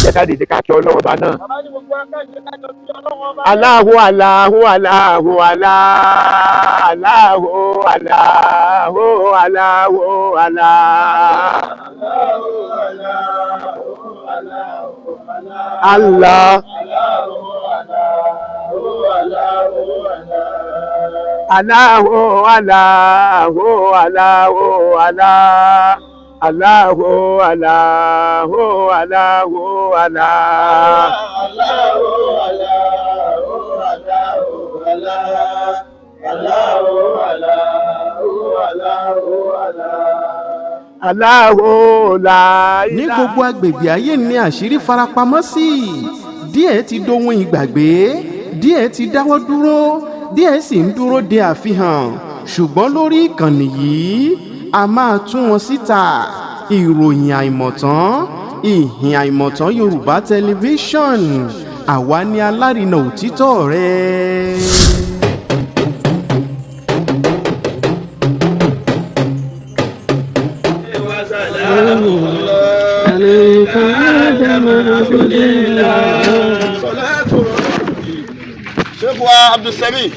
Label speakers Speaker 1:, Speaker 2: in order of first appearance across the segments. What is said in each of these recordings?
Speaker 1: jẹ́ ká dìde ká kí Ọlọ́run ọba náà. Allahu Allahu Allahu Allahu Allahu Allahu Allah. Allahu Allahu Allahu Allahu Allahu Allahu Allahu la.
Speaker 2: Ní gbogbo agbègbè ayé ní àṣírí farapamọ́ sí. Díẹ̀ ti dohun ìgbàgbé, díẹ̀ ti dáwọ́ dúró, díẹ̀ sì ń dúró de àfihàn. Ṣùgbọ́n lórí ìkànnì yìí a máa tún wọn síta. Ìròyìn àìmọ̀tán, ìhìn àìmọ̀tán Yorùbá tẹlifíṣọ̀n, àwa ni alárinà òtítọ́ rẹ̀.
Speaker 3: Sheikh wa Abdulsami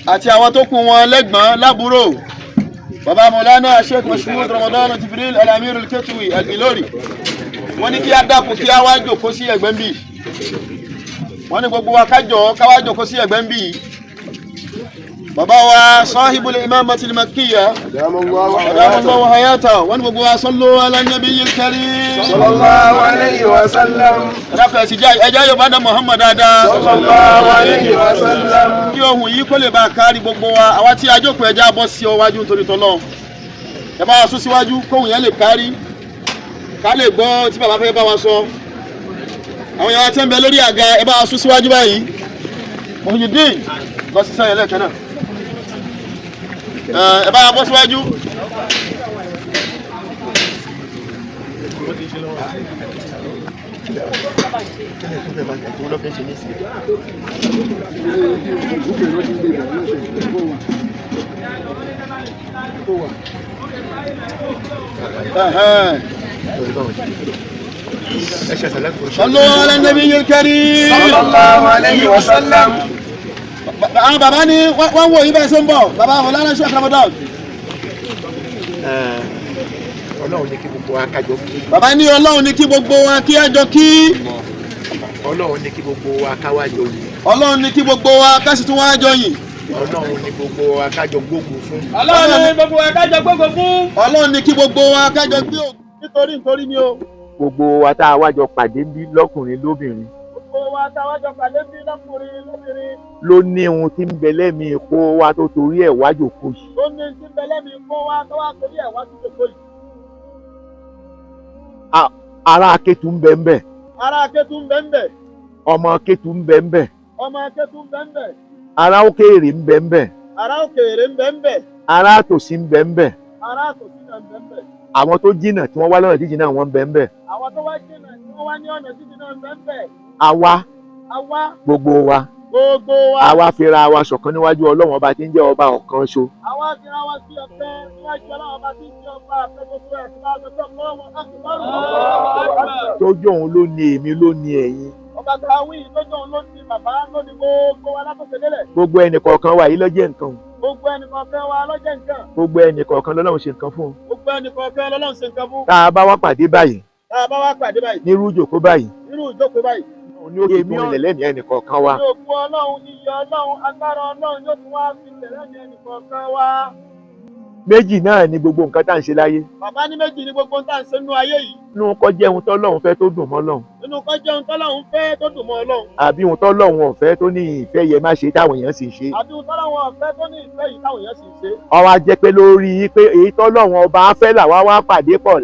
Speaker 3: àti àwọn tó kù wọn lẹ́gbọ̀n lábúrò bàbá Mọ̀lánà Sheikh Mashmood Ramadan Jibril Al-Amir Al-Ketwi Al-Ilori wọ́n ní kí á dákun kí á wá jókòó sí ẹ̀gbẹ́ ń bì. Wọ́n ní gbogbo wa kájọ ká wá jókòó sí ẹ̀gbẹ́ ń bì. Bàbá wa Sahibul Imamatil Makkiyya Adamallahu hayata wọ́n ní gbogbo wa sallu ala Nabiyyil Karim sallallahu alayhi wa sallam. Ẹ̀dàkọ̀ ẹ̀sì ẹjá yóò bá dá Muhammad dáadáa sallallahu alayhi wa sallam. Kí ohun yìí kó lè bá kárí gbogbo wa, àwa tí a jókòó ẹjá bọ́ sí ọwájú nítorí tọ́lọ́. Ẹ bá wa sún síwájú kóhun yẹn lè kárí, ká lè gbọ́ tí bàbá fẹ́ bá wa sọ. Àwọn ìyàwó tí ń bẹ lórí àga ẹ bá wa sún síwájú báyìí. Muhyiddin lọ sí sẹ́yìn lẹ́ẹ̀kan náà. Ẹ bá wa bọ́ síwájú. صلوا على النبي الكريم صلى الله عليه وسلم. Bàbá ní wọ́n wò yí bẹ́ẹ̀ ṣe ń bọ̀, bàbá Mọ̀lánà Sheikh Ramadan.
Speaker 1: Ọlọ́run ní kí gbogbo wa kájọ kí.
Speaker 3: Bàbá ní Ọlọ́run ní kí gbogbo wa kí á jọ kí.
Speaker 1: Ọlọ́run ní kí gbogbo wa ká wá jọ yìn.
Speaker 3: Ọlọ́run ní kí gbogbo wa ká sì tún wá jọ yìn.
Speaker 1: Ọlọ́run ní gbogbo wa kájọ gbógun fún.
Speaker 3: Ọlọ́run ní gbogbo wa kájọ gbógun fún. Ọlọ́run ní kí gbogbo wa kájọ gbé ògùn nítorí ni o.
Speaker 1: Gbogbo wa tá a wá jọ pàdé bí lọ́kùnrin lóbìnrin.
Speaker 3: Gbogbo wa tá a wá jọ pàdé bí lọ́kùnrin lóbìnrin.
Speaker 1: Ló ní ohun tí ń bẹ lẹ́mìí kó wa tó torí ẹ̀ wá jókòó yìí.
Speaker 3: Ló ní tí ń bẹ lẹ́mìí kó wa tó wá torí ẹ̀ wá jókòó yìí.
Speaker 1: Ará Kétu ń bẹ ń bẹ.
Speaker 3: Ará Kétu ń bẹ ń bẹ.
Speaker 1: Ọmọ Kétu ń bẹ ń bẹ.
Speaker 3: Ọmọ Kétu ń bẹ ń bẹ.
Speaker 1: Ará Òkèèrè ń bẹ ń bẹ.
Speaker 3: Ará Òkèèrè ń bẹ ń bẹ.
Speaker 1: Ará Tòsí ń bẹ ń bẹ.
Speaker 3: Ará Tòsí náà ń bẹ ń bẹ.
Speaker 1: Àwọn tó jìnnà tí wọ́n wá lọ́nà jíjìn náà wọ́n ń bẹ ń bẹ.
Speaker 3: Àwọn tó wá jìnnà tí wọ́n wá ní ọ̀nà jíjìn náà ń bẹ ń bẹ.
Speaker 1: Àwa gbogbo wa àwa fira wa ṣọ̀kan níwájú Ọlọ́run ọba tí ń jẹ́ ọba ọ̀kan ṣo.
Speaker 3: Àwa fira wa sí ọ̀kan níwájú Ọlọ́run ọba tí ń jẹ́ ọba ọ̀kan ṣoṣo ẹ̀ sí lágbègbè Ọlọ́run akbar.
Speaker 1: Tójú òun ló ní èmi ló ní ẹ̀yin.
Speaker 3: Ọba Gàwí lójú òun ló ní bàbá ló ní gbogbo wa látọ̀kẹ́ délẹ̀.
Speaker 1: Gbogbo ẹnìkọ̀ọ̀kan wa yìí ló jẹ́ nǹkan.
Speaker 3: Gbogbo ẹnìkọ̀ọ̀kan wa ló jẹ́ nǹkan.
Speaker 1: Gbogbo ẹnìkọ̀ọ̀kan lọ́lọ́run ṣe nǹkan fún.
Speaker 3: Gbogbo ẹnìkọ̀ọ̀kan lọ́lọ́run ṣe nǹkan fún.
Speaker 1: Tá a bá wá pàdé báyìí.
Speaker 3: Tá a bá wá pàdé báyìí.
Speaker 1: Nírú ìjókòó báyìí.
Speaker 3: Nírú ìjókòó báyìí.
Speaker 1: Ní ó tún ilẹ̀ lẹ́mìí ẹnìkọ̀ọ̀kan wa.
Speaker 3: Ní òkú Ọlọ́run, iyì Ọlọ́run, agbára Ọlọ́run yóò tún wá fi ilẹ̀ lẹ́mìí ẹnìkọ̀ọ̀kan wa.
Speaker 1: Méjì náà ni gbogbo nǹkan tá à ń ṣe láyé.
Speaker 3: Bàbá ní méjì ni gbogbo nǹkan tá à ń ṣe nínú ayé yìí.
Speaker 1: Nínú kó jẹ́ ohun tọ́lọ́run fẹ́ tó dùn mọ́ Ọlọ́run.
Speaker 3: Nínú kó jẹ́ ohun tọ́lọ́run fẹ́ tó dùn mọ́ Ọlọ́run.
Speaker 1: Àbí ohun tọ́lọ́run ò fẹ́ tó ní ìfẹ́ yẹ má ṣe táwọn èèyàn sì ṣe.
Speaker 3: Àbí ohun tọ́lọ́run ò fẹ́ tó ní ìfẹ́ yìí táwọn èèyàn sì ṣe.
Speaker 1: Ó wá jẹ́ pé lórí pé èyí tọ́lọ́run ọba fẹ́ làwa wá pàdé pọ̀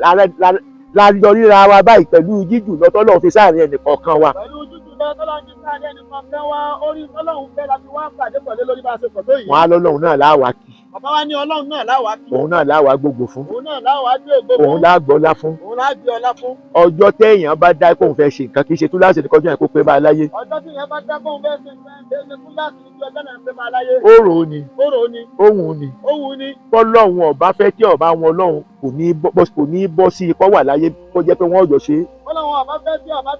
Speaker 1: lájọ ríra wa báyìí pẹ̀lú jíjù lọ tọ́lọ́run fi sáàrin ẹnìkọ̀ọ̀kan wa.
Speaker 3: Pẹ̀lú jíjù lọ tọ́lọ́run fi sáàrin ẹnìkọ̀ọ̀kan wa, orí tọ́lọ́run fẹ́ la fi wá pàdé pẹ̀lú lórí bá a ṣe pọ̀ tó yìí.
Speaker 1: Wọ́n á lọ́lọ́run náà láwàá kí.
Speaker 3: Bàbá wa ní Ọlọ́run náà láwàá kí.
Speaker 1: Òun náà láwàá gbogbo fún.
Speaker 3: Òun náà láwàá gbé ògo fún.
Speaker 1: Òun lágbọ́lá fún.
Speaker 3: Òun lágbé ọlá fún.
Speaker 1: Ọjọ́ téèyàn bá dá kóun fẹ́ ṣe nǹkan kì í ṣe túláàsì ní kọjá yẹn kó pé bá a láyé.
Speaker 3: Ọjọ́ tí èèyàn bá dá kóun fẹ́ ṣe nǹkan kì í ṣe túláàsì ní ọjọ́ náà pé bá a láyé.
Speaker 1: Ó rò ó ni.
Speaker 3: Ó rò ó ni.
Speaker 1: Òun ni.
Speaker 3: Òun ni.
Speaker 1: Tọ́lọ́run ọba fẹ́ tí ọba wọn Ọlọ́run kò ní bọ́ sí ipò wà láyé kó jẹ́ pé wọ́n jọ ṣe.
Speaker 3: Ọlọ́run ọba fẹ́ tí ọba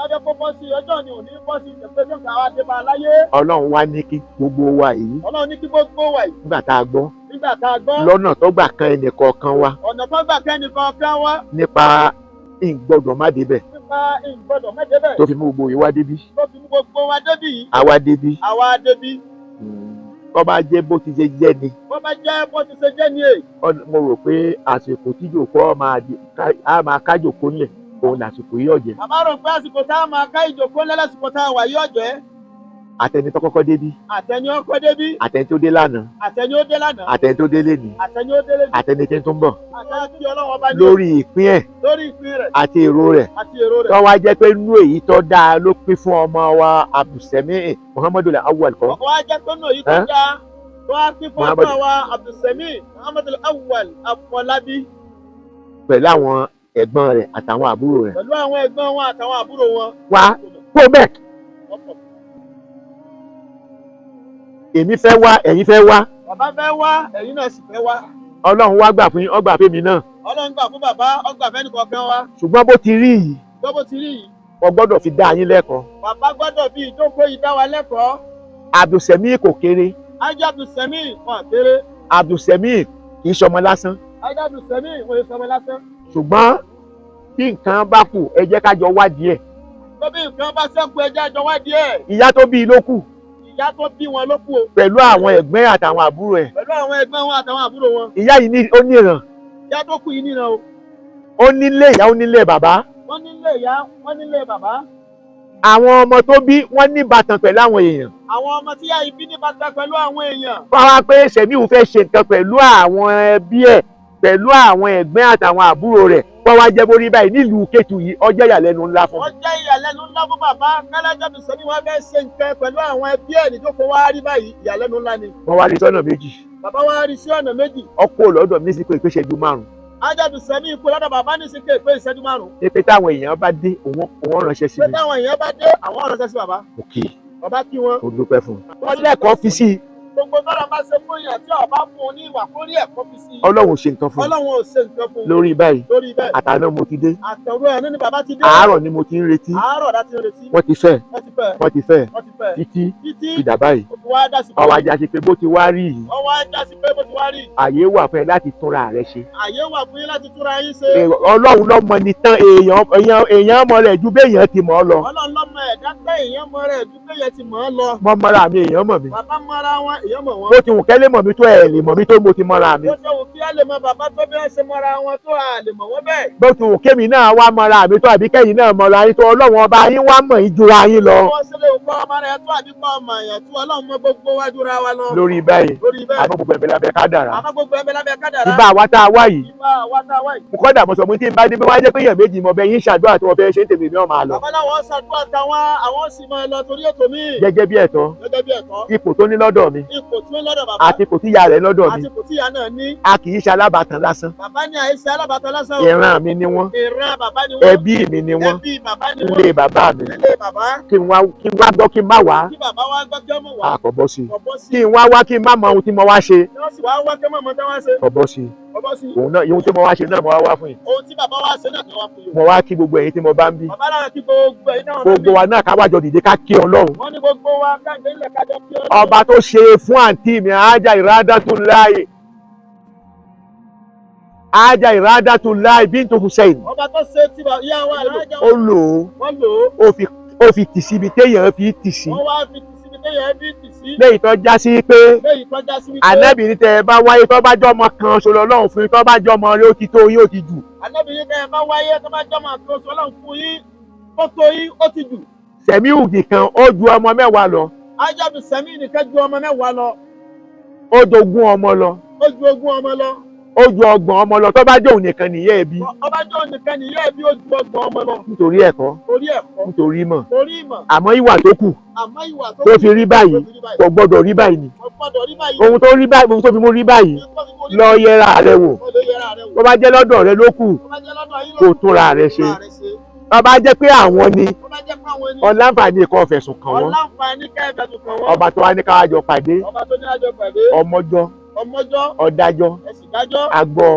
Speaker 3: fẹ́ kó bọ́ sí ọjọ́ ni ò ní bọ́ sí ìjẹ́pẹ́ tó ń gbà wá dé bá láyé.
Speaker 1: Ọlọ́run wá ní kí gbogbo wa yìí.
Speaker 3: Ọlọ́run ní kí gbogbo wa yìí.
Speaker 1: Nígbà tá a gbọ́.
Speaker 3: Nígbà tá a gbọ́.
Speaker 1: Lọ́nà tó gbà kan ẹnìkọ̀ọ̀kan wa.
Speaker 3: Ọ̀nà tó gbà kan ẹnìkọ̀ọ̀kan wa.
Speaker 1: Nípa ìgbọ́dọ̀ má débẹ̀.
Speaker 3: Nípa ìgbọ́dọ̀ má débẹ̀.
Speaker 1: Tó fi mú gbogbo yìí wá débí.
Speaker 3: Tó fi mú gbogbo wa débí yìí.
Speaker 1: Àwa débí.
Speaker 3: Àwa débí.
Speaker 1: Bó bá jẹ́ bó ti ṣe jẹ́ ni.
Speaker 3: Bó bá jẹ́ bó ti ṣe jẹ́ ni èyí.
Speaker 1: Mo rò pé àsìkò tí jòkó máa ká jòkó yẹn òun làsìkò yìí ọ̀jẹ̀.
Speaker 3: Bàbá rò pé àsìkò tá a máa ká ìjòkó lẹ́lẹ́sìkò tá a wà yìí ọ̀jẹ̀.
Speaker 1: Àtẹni tó kọ́kọ́ débí.
Speaker 3: Àtẹni ó kọ́ débí.
Speaker 1: Àtẹni tó dé lánàá.
Speaker 3: Àtẹni ó dé lánàá.
Speaker 1: Àtẹni tó dé lénìí.
Speaker 3: Àtẹni ó dé lénìí.
Speaker 1: Àtẹni tí ń tún bọ̀.
Speaker 3: Àtẹni Ọlọ́run ọba ní.
Speaker 1: Lórí ìpín ẹ̀.
Speaker 3: Lórí ìpín rẹ̀.
Speaker 1: Àti èrò rẹ̀.
Speaker 3: Àti èrò rẹ̀.
Speaker 1: Tó wá jẹ́ pé inú èyí tó dáa ló pín fún ọmọ wa Abdulsemi Muhammadu Awwal kọ́.
Speaker 3: Ọkọ̀ wá jẹ́ pé inú èyí tó dáa tó wá pín fún ọmọ wa Abdulsemi Muhammadu Awwal Afọlábí.
Speaker 1: Pẹ̀lú àwọn ẹ̀gbọ́n rẹ̀ àtàwọn àbúrò rẹ̀.
Speaker 3: Pẹ̀lú àwọn ẹ̀gbọ́n wọn àtàwọn àbúrò wọn.
Speaker 1: Wá kó bẹ́ẹ̀. Èmi fẹ́ wá, ẹ̀yin fẹ́ wá.
Speaker 3: Bàbá fẹ́ wá, ẹ̀yin náà sì fẹ́ wá.
Speaker 1: Ọlọ́run wá gbà fún yín, ó gbà fún mi náà.
Speaker 3: Ọlọ́run gbà fún bàbá, ó gbà fẹ́ni kọ̀ọ̀kan wa.
Speaker 1: Ṣùgbọ́n bó ti rí yìí.
Speaker 3: Bó ti rí yìí.
Speaker 1: Mo gbọ́dọ̀ fi dá yín lẹ́kọ̀ọ́.
Speaker 3: Bàbá gbọ́dọ̀ bí ìjókòó yìí dá wa lẹ́kọ̀ọ́.
Speaker 1: Abdulsemi kò kéré.
Speaker 3: Ajá Abdulsemi wọn kéré.
Speaker 1: Abdulsemi kì í ṣọmọ lásán.
Speaker 3: Ajá Abdulsemi wọn yóò ṣọmọ lásán.
Speaker 1: Ṣùgbọ́n bí nǹkan bá kù ẹ jẹ́ ká jọ wádìí ẹ̀.
Speaker 3: Tó bí nǹkan bá ṣẹ́kù ẹ jẹ́ àjọ wádìí ẹ̀.
Speaker 1: Ìyá tó bí i ló kù.
Speaker 3: Ìyá tó bí wọn ló kù o.
Speaker 1: Pẹ̀lú àwọn ẹ̀gbọ́n àtàwọn àbúrò ẹ̀.
Speaker 3: Pẹ̀lú àwọn ẹ̀gbọ́n wọn àtàwọn àbúrò wọn.
Speaker 1: Ìyá yìí ó ní ìran.
Speaker 3: Ìyá tó kù yìí níran o.
Speaker 1: Ó nílé ìyá ó nílé bàbá.
Speaker 3: Wọ́n nílé ìyá wọ́n nílé bàbá.
Speaker 1: Àwọn ọmọ tó bí wọ́n ní ìbátan pẹ̀lú àwọn èèyàn.
Speaker 3: Àwọn ọmọ tí ìyá yìí bí ní ìbátan pẹ̀lú àwọn èèyàn.
Speaker 1: Fáwọn pé Sẹ̀míù fẹ́ ṣe nǹkan pẹ̀lú àwọn ẹbí ẹ̀ pẹ̀lú àwọn ẹ̀gbọ́n àtàwọn àbúrò rẹ̀ wọ́n wá jẹ́ borí báyìí nílùú Kétu yìí ó jẹ́ ìyàlẹ́nu ńlá fún.
Speaker 3: Ó jẹ́ ìyàlẹ́nu ńlá fún bàbá Kálájà Abdulsemi wọ́n fẹ́ ṣe nǹkan pẹ̀lú àwọn ẹbí ẹ̀ níjókòó wá rí báyìí ìyàlẹ́nu ńlá ni.
Speaker 1: Wọ́n wá rí sọ́nà méjì.
Speaker 3: Bàbá wá rí sí ọ̀nà méjì.
Speaker 1: Ọkọ̀ lọ́dọ̀ mi sí pé ìpèsèjú márùn-ún.
Speaker 3: Ajá Abdulsemi ipò lọ́dọ̀ bàbá ní síkè pé ìṣẹ́jú márùn-ún.
Speaker 1: Pé táwọn èèyàn bá dé òun ránṣẹ́ sí mi.
Speaker 3: Pé táwọn èèyàn bá dé àwọn ránṣẹ́ sí bàbá.
Speaker 1: Òkè.
Speaker 3: Bàbá kí wọn.
Speaker 1: Ó dúpẹ́ fún un. Wọ́n lẹ́kọ̀ọ́ fi sí i.
Speaker 3: Gbogbo tọ́lá bá ṣe fún yàn tí ọba fún un ní ìwà kórí ẹ̀kọ́ fi sí i.
Speaker 1: Ọlọ́run ṣe nǹkan fún un.
Speaker 3: Ọlọ́run ò ṣe nǹkan fún un.
Speaker 1: Lórí báyìí.
Speaker 3: Lórí bẹ́ẹ̀.
Speaker 1: Àtàná mo ti dé.
Speaker 3: Àtọ̀rọ̀ ẹ̀ ní bàbá ti dé.
Speaker 1: Àárọ̀ ni mo ti ń retí.
Speaker 3: Àárọ̀ láti retí.
Speaker 1: Wọ́n ti fẹ́.
Speaker 3: Wọ́n ti fẹ́.
Speaker 1: Wọ́n ti fẹ́.
Speaker 3: Wọ́n ti fẹ́.
Speaker 1: Títí ìdà báyìí.
Speaker 3: Ó ti wá dá sí.
Speaker 1: Ọwọ́ ajá ṣe pé bó ti wá rí yìí.
Speaker 3: Ọwọ́ ajá sí pé bó ti wá rí.
Speaker 1: Àyè wà fún ẹ láti túnra rẹ ṣe.
Speaker 3: Àyè wà fún yín láti túnra yín ṣe.
Speaker 1: Ọlọ́run lọ́mọ ni tán èèyàn mọ rẹ̀ ju béèyàn ti mọ̀ ọ́ lọ.
Speaker 3: Ọlọ́run lọ́mọ ẹ̀dá tẹ́ èèyàn mọ rẹ̀ ju béèyàn ti mọ̀ ọ́ lọ.
Speaker 1: Mo mọra mi èèyàn mọ̀ mi.
Speaker 3: Bàbá mọra wọn èèyàn mọ̀ wọn.
Speaker 1: Bó ti wù kẹ́lẹ́ mọ̀ mi tó ẹ̀ lè mọ̀ mi tó mo ti mọra mi.
Speaker 3: Bó ti wù kí á lè mọ bàbá tó bí wọ́n ṣe mọra wọn tó à lè mọ̀ wọ́n bẹ́ẹ̀.
Speaker 1: Bó ti wù kémi náà wá mọra mi tó àbí kẹ́yìn náà mọra yín tó Ọlọ́run ọba yín wá mọ̀ yín jura yín lọ.
Speaker 3: Wọ́n ṣe lè kọ́ ọmọ rẹ̀ tó àbí kọ́ ọmọ yẹn tó Ọlọ́run mọ gbogbo wa jura wa lọ.
Speaker 1: Lórí báyìí.
Speaker 3: Lórí bẹ́ẹ̀.
Speaker 1: Àmọ́ gbogbo ẹ̀bẹ̀ lábẹ́ kádàrá.
Speaker 3: Àmọ́ gbogbo ẹ̀bẹ̀ lábẹ́ kádàrá.
Speaker 1: Ibà wa tá a wá yìí.
Speaker 3: Ibà wa tá a wá yìí.
Speaker 1: Mo kọ́ dà mo sọ mo ti ń bá dé bí wọ́n á jẹ́ pé èèyàn méjì mọ̀ bẹ́ẹ̀ yín ṣàdúrà tí wọ́n fẹ́ ṣe ń tèmi ní ọmọ àlọ́.
Speaker 3: Bàbá náà wọ́n ṣàdúrà táwọn àwọn sì máa lọ torí ètò mi.
Speaker 1: Gẹ́gẹ́ bí ẹ̀tọ́.
Speaker 3: Gẹ́gẹ́ bí ẹ̀tọ́.
Speaker 1: Ipò tó ní lọ́dọ̀ mi.
Speaker 3: Ipò tí ó lọ́dọ̀ bàbá.
Speaker 1: Àti ipò tí ìyá rẹ̀ lọ́dọ̀ mi.
Speaker 3: Àti ipò tí ìyá náà ní.
Speaker 1: A kì í ṣe alábàtàn lásán.
Speaker 3: Bàbá ní àìsí alábàtàn lásán o.
Speaker 1: Ìran mi ni wọ́n.
Speaker 3: Ìran bàbá ni wọ́n.
Speaker 1: Ẹbí mi ni wọ́n.
Speaker 3: Ẹbí bàbá ni wọ́n.
Speaker 1: Ilé bàbá mi.
Speaker 3: Ilé bàbá.
Speaker 1: Kí n wá gbọ́ kí n má wá.
Speaker 3: Kí bàbá wá gbọ́ kí ọmọ wá.
Speaker 1: Àkọ́bọ́ sí i.
Speaker 3: Ọ̀bọ́ sí.
Speaker 1: Kí n wá kí n má mọ ohun tí mo wá ṣe.
Speaker 3: Wọ́n sì wá wá kí ọmọ tí wọ́n ṣe.
Speaker 1: Ọ̀bọ́ sí i.
Speaker 3: Ọ̀bọ́ sí.
Speaker 1: Òun náà ohun tí mo wá ṣe náà mo wá wá fún yín.
Speaker 3: Ohun tí bàbá wá ṣe náà ni wọ́n fi yọ.
Speaker 1: Mo wá kí gbogbo ẹ̀yin tí mo bá ń bí.
Speaker 3: Bàbá náà kí gbogbo ẹ̀yin náà.
Speaker 1: Gbogbo wa náà ká wájọ dìde ká kí Ọlọ́run.
Speaker 3: Wọ́n ní gbogbo wa káàkiri ilẹ̀ kájọ kí Ọlọ́run.
Speaker 1: Ọba tó ṣe fún àǹtí mi Alhaja Irãdatu Bintu Hussein.
Speaker 3: Ọba tó ṣe tí ìyá wa Alhaja
Speaker 1: ó lò ó.
Speaker 3: Wọ́n lò ó.
Speaker 1: Ó fi tì síbi téèyàn fi tì sí.
Speaker 3: Wọ́n wá fi tì síbi téèyàn fi tì sí.
Speaker 1: Léyìí tó já sí pé
Speaker 3: Léyìí tó já sí wípé.
Speaker 1: Ànábì ní tẹ́ ẹ bá wáyé tó bá jọmọ kan ṣoṣo Ọlọ́run fún yín tó bá jọmọ rẹ ó ti tó yín ó ti jù.
Speaker 3: Ànábì ní tẹ́ ẹ bá wáyé tó bá jọmọ kan ṣoṣo Ọlọ́run fún yín ó tó yín ó ti jù.
Speaker 1: Sẹ̀míù nìkan ó ju ọmọ mẹ́wàá lọ.
Speaker 3: Alhaja Abdulsemi nìkan ju ọmọ mẹ́wàá lọ.
Speaker 1: Ó jogún ọmọ lọ.
Speaker 3: Ó ju ogún ọmọ lọ.
Speaker 1: Ó ju ọgbọ̀n ọmọ lọ tó bá jẹ́ òun nìkan nìyẹn ẹbí.
Speaker 3: Ọba jẹ́ òun nìkan nìyẹn ẹbí ó ju ọgbọ̀n ọmọ lọ.
Speaker 1: Nítorí ẹ̀kọ́.
Speaker 3: Torí ẹ̀kọ́.
Speaker 1: Nítorí ìmọ̀.
Speaker 3: Torí ìmọ̀.
Speaker 1: Àmọ́ ìwà tó kù.
Speaker 3: Àmọ́ ìwà
Speaker 1: tó fi rí báyìí kò gbọ́dọ̀ rí báyìí ni.
Speaker 3: Kò gbọ́dọ̀ rí báyìí.
Speaker 1: Ohun tó rí báyìí ohun tó fi mú rí báyìí lọ yẹra rẹ wò. Bó bá jẹ́ lọ́dọ̀ rẹ ló kù kó túnra rẹ ṣe. Bó bá jẹ́ pé àwọn ni ọláǹfààní kan fẹ̀sùn kàn wọ́n. Ọba tó wá ní káwájọ pàdé. Ọmọjọ́ ọ̀dájọ́ agbọ́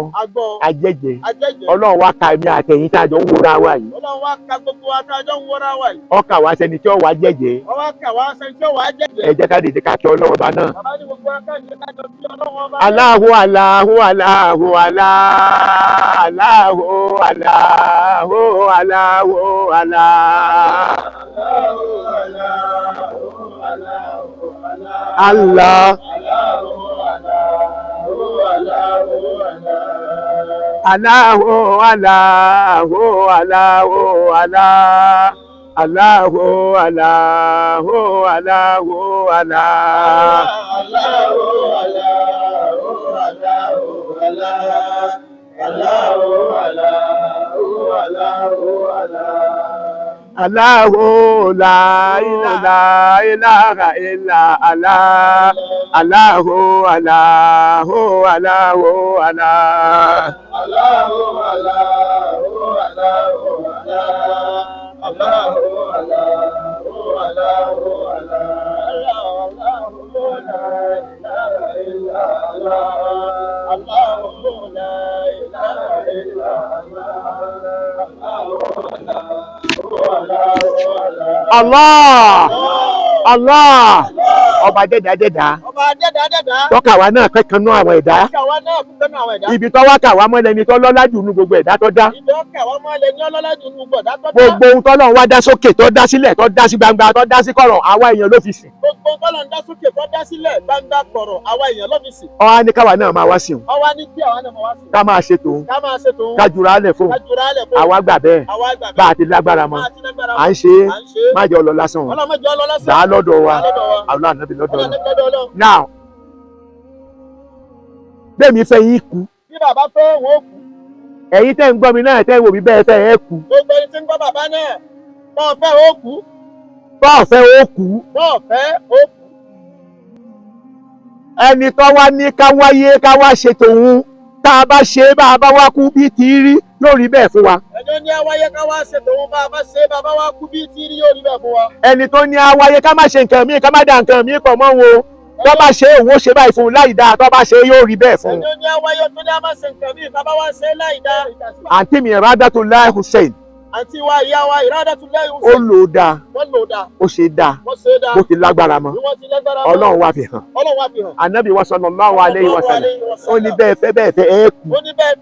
Speaker 1: ajẹ́jẹ́
Speaker 3: Ajẹ́jẹ́.
Speaker 1: ọlọ́run wá ka èmi àtẹ̀yìn tá a jọ ń wúra wa yìí
Speaker 3: Ọlọ́run wá ka gbogbo wa tá a jọ ń wọra wa yìí.
Speaker 1: ọkà wá sẹni tí ó wá jẹ́jẹ́
Speaker 3: Ó wá kà wá sẹ́ni tí ó wá jẹ́jẹ́.
Speaker 1: ẹ jẹ́ ká dìde ká kí ọlọ́run bá náà.
Speaker 3: Bàbá ní gbogbo akáàdé kájọ bí Ọlọ́run ọba.
Speaker 1: Allahu Allahu Allahu Allahu Allahu Allahu Allah Allahu Allahu Allahu Allahu Allahu Allahu Allahu la ilaha illa Allah Allahu Allahu Allahu Allah Allah ọba dẹ́dàdẹ́dà tọ́ka wa náà kẹ́kọ̀ọ́ nú àwọn ẹ̀dá ibi tọ́wọ́ kà wá mọ́ lẹni tó lọ́lá jù nú gbogbo ẹ̀dá tó dá gbogbo ohun tọ́lọ́run wá dá sókè tó dá sílẹ̀ tó dá sí gbangba tó dá sí kọ̀rọ̀ àwa èèyàn ló fi sìn.
Speaker 3: Gbogbo tọ́lọ́run dá sókè tó dá sílẹ̀ gbangba kọ̀rọ̀ àwa èèyàn ló fi sìn.
Speaker 1: Ó wá ní káwa náà máa wá sí òun
Speaker 3: Ó wá ní kí àwa náà máa wá sìn.
Speaker 1: ká máa ṣe tòun ká jura lẹ̀ fóun àwa gbà bẹ́ẹ̀ bá a ti lágbára mọ́ à ń ṣe é má jẹ́ ọlọ́ lásán o dà á lọ́dọ̀ wa àwọn ànábì lọ́dọ̀ wa. Now bẹ́ẹ̀mi fẹ́ yín kú
Speaker 3: bí bàbá fẹ́ wọ́n kú.
Speaker 1: ẹ̀yin tẹ́ ń gbọ́ mi náà tẹ́ ń wò mí bẹ́ẹ̀ fẹ́ ẹ kú
Speaker 3: Gbogbo ẹni tí ń gbọ́ bàbá náà bọ́ọ̀ fẹ́ ó kú.
Speaker 1: bọ́ọ̀ fẹ́ ó kú
Speaker 3: Bọ́ọ̀ fẹ́ ó kú.
Speaker 1: ẹni tó wá ní ká wáyé ká wá ṣe tòun tá a bá ṣe bá a bá wá kú bí ti rí yóò rí bẹ́ẹ̀ fún wa.
Speaker 3: Ẹjọ́ ní àwáyé ká wá ṣe tòun bá a bá ṣe bàbá wa kú bí tí rí yóò rí bẹ́ẹ̀ fún wa.
Speaker 1: ẹni tó ní àwáyé ká má ṣe nǹkan míì ká má dà nǹkan míì pọ̀ mọ́ wọn tó bá ṣe òun ó ṣe báyìí fún un láì dáa tó bá ṣe yóò rí bẹ́ẹ̀ fún un.
Speaker 3: Ẹjọ́ ní àwáyé tó ní a máa ṣe nǹkan míì bàbá wa ṣe láì dá.
Speaker 1: àǹtí mi Ìrádátù Hussein
Speaker 3: Àǹtí wa ìyá wa Ìrádátù
Speaker 1: ó lò ó dáa
Speaker 3: wọ́n lò dáa.
Speaker 1: ó ṣe dáa
Speaker 3: Wọ́n ṣe dáa.
Speaker 1: bó ti lágbára mọ́
Speaker 3: Bí wọ́n ti lágbára mọ́.
Speaker 1: Ọlọ́run wá fi hàn.
Speaker 3: Ọlọ́run wá fi hàn.
Speaker 1: Ànábì wa sallallahu alayhi wa sallam ó ní bẹ́ẹ̀ fẹ́ ẹ kú
Speaker 3: Ó ní bẹ́ẹ̀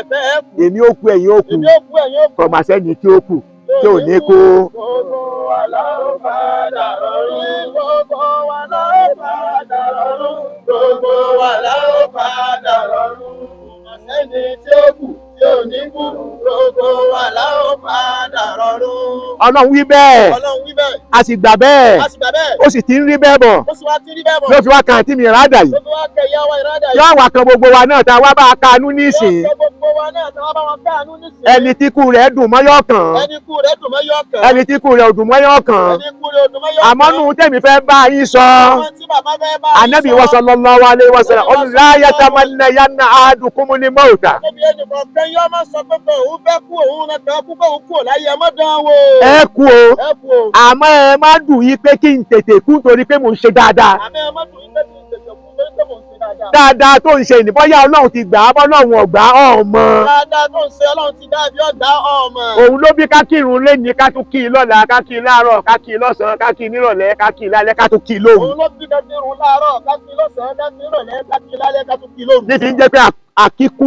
Speaker 3: fẹ́ ẹ kú.
Speaker 1: èmi ó kú ẹ̀yin ó kú
Speaker 3: Èmi ó kú ẹ̀yin ó kú.
Speaker 1: kọ̀mà sẹ́ni tí ó kù tí ò ní kú.
Speaker 3: Gbogbo wa la ó padà rọrùn. Gbogbo wa la ó padà rọrùn. Gbogbo wa la ó padà rọrùn. Kò sẹ́ni tí ó kù tí ò ní kú. Gbogbo wa la ó padà rọrùn.
Speaker 1: Ọlọ́run wí bẹ́ẹ̀
Speaker 3: Ọlọ́run wí bẹ́ẹ̀.
Speaker 1: a sì gbà bẹ́ẹ̀
Speaker 3: A sì gbà bẹ́ẹ̀.
Speaker 1: ó sì ti ń rí bẹ́ẹ̀ bọ̀
Speaker 3: Ó sì wá ti rí bẹ́ẹ̀ bọ̀.
Speaker 1: ló fi wá kan àǹtí mi Ìrádà yìí
Speaker 3: Ló fi wá kẹ ìyá wa Ìrádà yìí.
Speaker 1: yóò wá kan gbogbo wa náà tá a wá bá a kanú nísìnyí
Speaker 3: Yóò kẹ gbogbo wa náà tí wọ́n bá wọn káànú nísìnyí.
Speaker 1: ẹni tí ikú rẹ̀ dùn mọ́yọ́ kàn
Speaker 3: Ẹni kú rẹ̀ dùn mọ́ yọ kàn.
Speaker 1: ẹni tí ikú rẹ̀ ò dùn mọ́yọ́ kàn
Speaker 3: Ẹni kú rẹ̀ dùn mọ́ yọ kàn.
Speaker 1: àmọ́ nù tẹ̀mí fẹ́ bá yín sọ
Speaker 3: Àwọn tí bàbá fẹ́ bá yín
Speaker 1: Ànábì
Speaker 3: sọ.
Speaker 1: wa sallallahu alayhi wa sallam ó ní la yatamannayanna ahadukumul mauta
Speaker 3: Ẹbí ẹnì kọ̀ọ̀kan yóò máa sọ pé kò òun fẹ́ kú òun náà kàn kú kò òun kú ò láyé ẹ má dán wò.
Speaker 1: ẹ kú o
Speaker 3: Ẹ kú o.
Speaker 1: àmọ́ ẹ má dùn yí pé kí n tètè kú torí pé mò ń ṣe dáadáa
Speaker 3: Àmì ẹ má dùn ilé tí ń tètè kú torí pé mò ń ṣe dáadáa.
Speaker 1: dáadáa tó ń ṣe ní bóyá Ọlọ́run ti gbà á bọ́lọ́run ọ̀gbà ọmọ
Speaker 3: Dáadáa tó ń ṣe Ọlọ́run ti dábí ọ̀dá ọmọ.
Speaker 1: òun ló bí ká kírun lénìí ká tún kí i lọ́la ká kí i láàárọ̀ ká kí i lọ́sàn-án ká kí i nírọ̀lẹ́ ká kí i lálẹ́ ká tún kí i lóru.
Speaker 3: Òun ló fi dẹ́bi irun láàárọ̀ ká kí lọ́sàn-án ká kí ìrọ̀lẹ́ ká kí lálẹ́ ká tún kí lóru.
Speaker 1: ní fi ń jẹ́ pé àkékú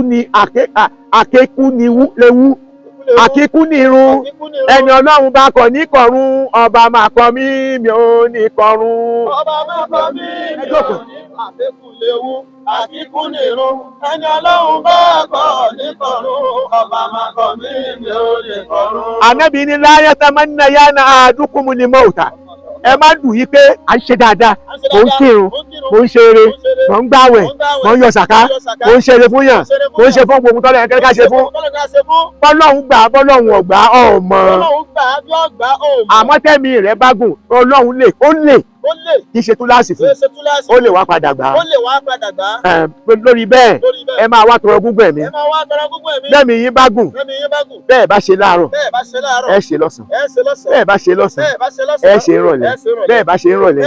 Speaker 1: ni léwu àkíkú ní irun ẹni Ọlọ́run bá kọ̀ ní kọ̀run ọba máa kọ̀ mí mi ò ní kọ̀run.
Speaker 3: Ọba máa kọ̀ mí mi ò ní àkékú léwu àkíkú ní irun ẹni Ọlọ́run bá kọ̀ ní kọ̀run ọba máa kọ̀ mí mi ò ní kọ̀run.
Speaker 1: Ànábì ní la yatamannayanna ahadukumul mauta ẹ má dùn yí pé à ń ṣe dáadáa mò ń kírun mò ń ṣe eré mò ń gbàwẹ̀ mò ń yọ sàká mò ń ṣe eré fún yàn mò ń ṣe fún gbogbo tọ́lẹ̀ kẹ́kẹ́ ká ṣe fún bọ́lọ́hún gbà bọ́lọ́hún ọ̀gbà ọmọ àmọ́ tẹ́mi rẹ̀ bá gùn Ọlọ́hun lè kì í ṣe túláàsì fún ó lè wá padà gbà lórí bẹ́ẹ̀ ẹ máa wá tọrọ gúngbẹ̀ mi lẹ́mi yín bá gùn bẹ́ẹ̀ bá ṣe láàárọ̀ ẹ ṣe lọ́sàn bẹ́ẹ̀ bá ṣe lọ́sàn ẹ ṣe ìrọ̀lẹ́ bẹ́ẹ̀ bá ṣe ìrọ̀lẹ́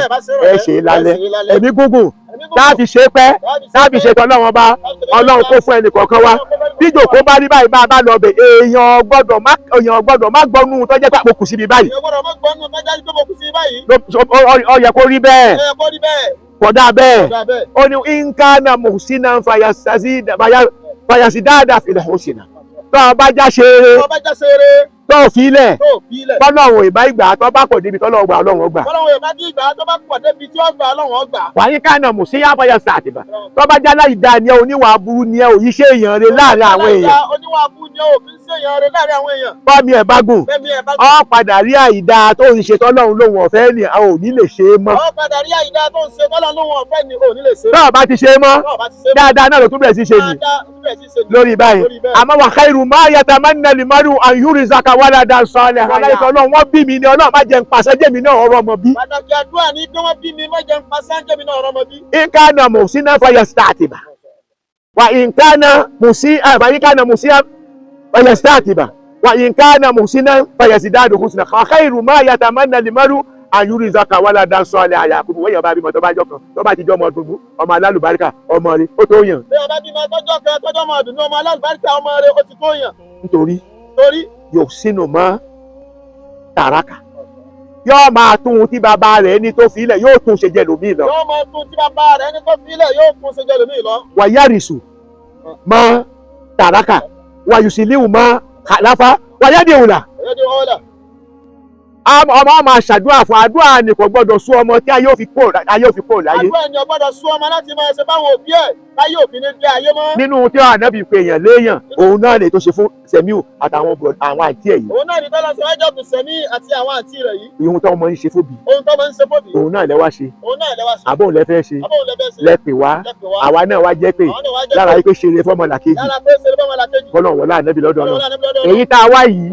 Speaker 1: ẹ ṣe lálẹ́ ẹ̀mí gúngùn láti ṣe pẹ́ láti ṣe tọ́lọ́wọ́n bá ọlọ́run kó fún ẹnì kọ̀ọ̀kan wa bíjò kó bá rí báyìí bá a bá lọ bẹ̀ èèyàn gbọ́dọ̀ má gbọ́nú tó jẹ́ pé àpò kù síbi báyìí ó yẹ kó rí bẹ́ẹ̀ kódà bẹ́ẹ̀ ó ní nkánà mùsínà fàyàsí dáadáa fìlẹ̀ òsínà tó o bá já ṣe eré tó o fi ilẹ̀ tọ́lọ́run ìbá ìgbà tó bá pọ̀ débi tọ́lọ́run gbà ọlọ́run gbà. wàyí kánà mùsíyá fàyàsí àtìbà tó bá já láì dáa ni ẹ oníwà aburú ni ẹ òyì ṣe èèyàn rẹ láàrin àwọn èèyàn. bọ́ọ̀mì ẹ̀ bá gùn ọ padà rí àìdáa tó ń ṣe tọ́lọ́run lóhun ọ̀fẹ́ ni a ò ní lè ṣe é mọ́. tọ́ọ̀ bá ti ṣe é mọ́ dáadáa náà ló tún bẹ̀rẹ̀ sí ṣe nì lórí báyìí àmọ́ wà khairu ma yatamanna limaru an yurzaka waladan salihan aláìsàn ọlọ́run wọ́n bí mi ni ọlọ́run má jẹ́ ń pàṣẹ jẹ́mi náà ọ̀rọ̀ ọmọ bí.
Speaker 3: pàtàkì àdúrà ní pé wọ́n bí mi má jẹ́ ń pàṣẹ jẹ́mi náà ọ̀rọ̀ ọmọ bí.
Speaker 1: nkánà mùsínà fayastatiba wà nkánà mùsíà fayastatiba wà nkánà mùsínà fayasidadu husna khairu ma yatamanna limaru an yurzaka waladan salihan àyàkùnrin wọ́n yàn bá bímọ tó bá jọ kan tó bá ti jọ ọmọ ọdún ọmọ alálùbáríkà ọmọ rẹ̀ ó tó yàn.
Speaker 3: bí ọba bímọ tọjọ́ kan tọjọ́ ọmọ ọdún ọmọ alálùbáríkà ọmọ rẹ̀ ó ti tó yàn.
Speaker 1: nítorí
Speaker 3: torí
Speaker 1: yóò sínú mọ́ tàràkà yóò máa tún tí bàbá rẹ̀ ní tó fi ilẹ̀ yóò tún ṣe jẹ lómi lọ.
Speaker 3: yóò máa tún tí bàbá rẹ̀ ní tó fi ilẹ̀ yóò tún ṣe jẹ lómi lọ.
Speaker 1: wàyárìsù mọ́ tàràkà wàyùsílíù mọ́ kàláfà wàyádìwùlà. ọmọ máa ṣàdúrà fún àdúrà nìkan gbọ́dọ̀ sún ọmọ tí ayé òfin kò láyé.
Speaker 3: àdúrà ni ọgbọ́dọ̀ sún ọmọ láti máa ṣe báwọn òbí ẹ̀ láyé òfin ní jẹ́ ayé mọ́.
Speaker 1: nínú tí ànábì pé èèyàn léèyàn òun náà lè tó ṣe fún Sẹ̀míù àtàwọn àǹtí ẹ̀ yìí.
Speaker 3: òun náà ní tọ́lá sọ ẹjọ́ fún Sẹ̀mí àti àwọn àǹtí rẹ̀ yìí.
Speaker 1: ihun tó ọmọ ń ṣe fóbi.
Speaker 3: ohun tó máa ń ṣe fóbi.
Speaker 1: òun náà lẹ́wà ṣe.
Speaker 3: òun náà lẹ́wà ṣe.
Speaker 1: àbóhùn lẹ́fẹ́ ṣe. lẹ́pẹ̀ wá àwa náà wá jẹ́ pé lára yìí pé ṣeré fọ́mọlàkejì. kọ́lọ̀ wọlé ànábì lọ́dọ̀ náà. èyí tá a wá yìí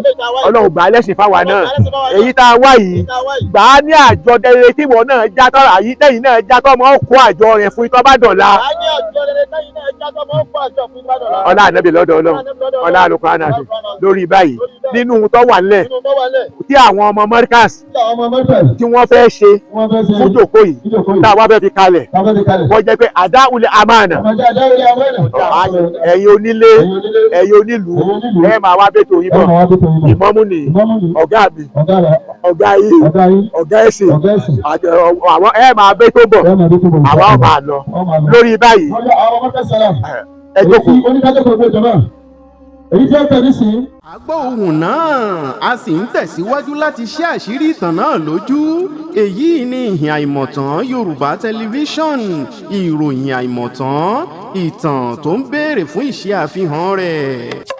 Speaker 1: Ọlọ́run gbà á lẹ́sìn fáwa náà. èyí tá a wá yìí gbà á ní àjọ dẹrẹ tí ìwọ náà já tọ́ àyítẹ́yìn náà já tọ́ mọ́ kó àjọ rẹ̀ fún itọ́ bá dọ̀la. ọlá ànábì lọ́dọ̀ Ọlọ́run ọlá àlùkò ànábì lórí báyìí nínú tó wà nílẹ̀ tí àwọn ọmọ Markaz tí wọ́n fẹ́ ṣe fún jòkó yìí tá a wá fẹ́ fi kalẹ̀ wọ́n jẹ́ pé àdáwùlẹ̀ àmàna ẹ̀yin onílé ẹ̀yin onílùú ẹ̀ máa wá bẹ́tò yín bọ̀ ìmọ̀mù ni ọ̀gá mi ọ̀gá yìí ọ̀gá ẹ̀sìn àwọn ẹ̀ máa bẹ́tò bọ̀ àwa ọ̀ máa lọ lórí báyìí ẹ jókòó.
Speaker 3: èyí tí ó tẹ̀lé sí.
Speaker 2: a gbọ́ ohùn náà a sì ń tẹ̀síwájú láti ṣe àṣírí ìtàn náà lójú èyí ni ìhìn àìmọ̀tán Yorùbá tẹlifíṣọ̀n ìròyìn àìmọ̀tán ìtàn tó ń béèrè fún ìṣe àfihàn rẹ̀.